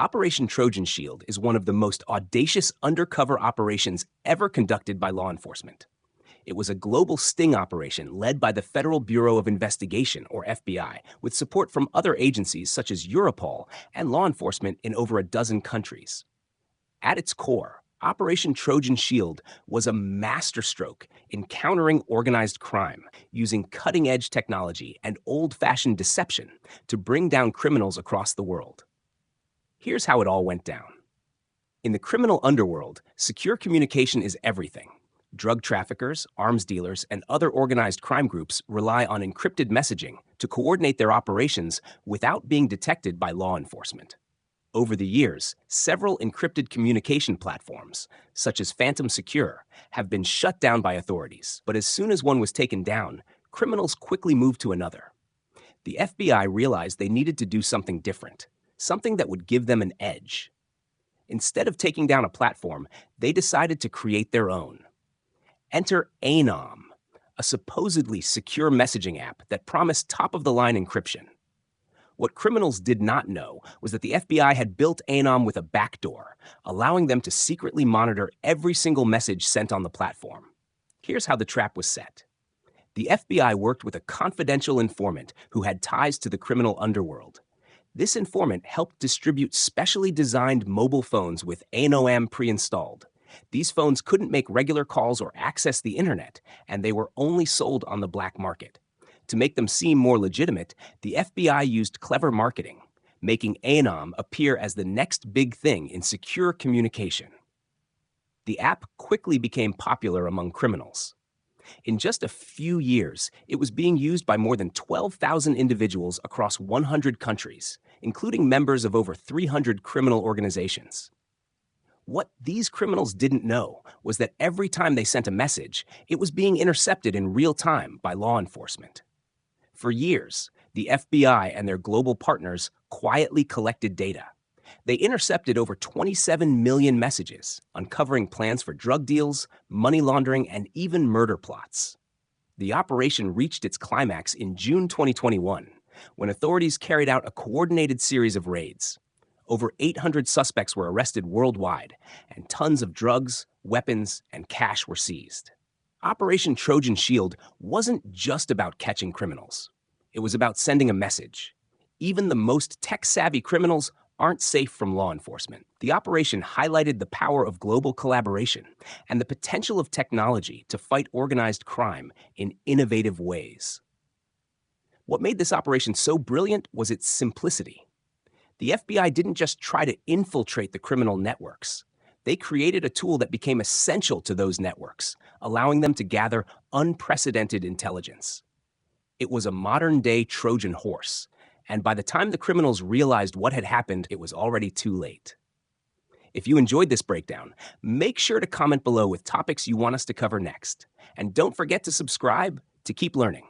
Operation Trojan Shield is one of the most audacious undercover operations ever conducted by law enforcement. It was a global sting operation led by the Federal Bureau of Investigation, or FBI, with support from other agencies such as Europol and law enforcement in over a dozen countries. At its core, Operation Trojan Shield was a masterstroke in countering organized crime using cutting-edge technology and old-fashioned deception to bring down criminals across the world. Here's how it all went down. In the criminal underworld, secure communication is everything. Drug traffickers, arms dealers, and other organized crime groups rely on encrypted messaging to coordinate their operations without being detected by law enforcement. Over the years, several encrypted communication platforms, such as Phantom Secure, have been shut down by authorities. But as soon as one was taken down, criminals quickly moved to another. The FBI realized they needed to do something different, something that would give them an edge. Instead of taking down a platform, they decided to create their own. Enter anom, a supposedly secure messaging app that promised top-of-the-line encryption. What criminals did not know was that the FBI had built anom with a backdoor, allowing them to secretly monitor every single message sent on the platform. Here's how the trap was set. The FBI worked with a confidential informant who had ties to the criminal underworld. This informant helped distribute specially designed mobile phones with anom pre-installed. These phones couldn't make regular calls or access the internet, and they were only sold on the black market. To make them seem more legitimate, the FBI used clever marketing, making anom appear as the next big thing in secure communication. The app quickly became popular among criminals. In just a few years, it was being used by more than 12,000 individuals across 100 countries, including members of over 300 criminal organizations. What these criminals didn't know was that every time they sent a message, it was being intercepted in real time by law enforcement. For years, the FBI and their global partners quietly collected data. They intercepted over 27 million messages, uncovering plans for drug deals, money laundering, and even murder plots. The operation reached its climax in June 2021, when authorities carried out a coordinated series of raids. Over 800 suspects were arrested worldwide, and tons of drugs, weapons, and cash were seized. Operation Trojan Shield wasn't just about catching criminals. It was about sending a message. Even the most tech-savvy criminals aren't safe from law enforcement. The operation highlighted the power of global collaboration and the potential of technology to fight organized crime in innovative ways. What made this operation so brilliant was its simplicity. The FBI didn't just try to infiltrate the criminal networks. They created a tool that became essential to those networks, allowing them to gather unprecedented intelligence. It was a modern-day Trojan horse, and by the time the criminals realized what had happened, it was already too late. If you enjoyed this breakdown, make sure to comment below with topics you want us to cover next. And don't forget to subscribe to keep learning.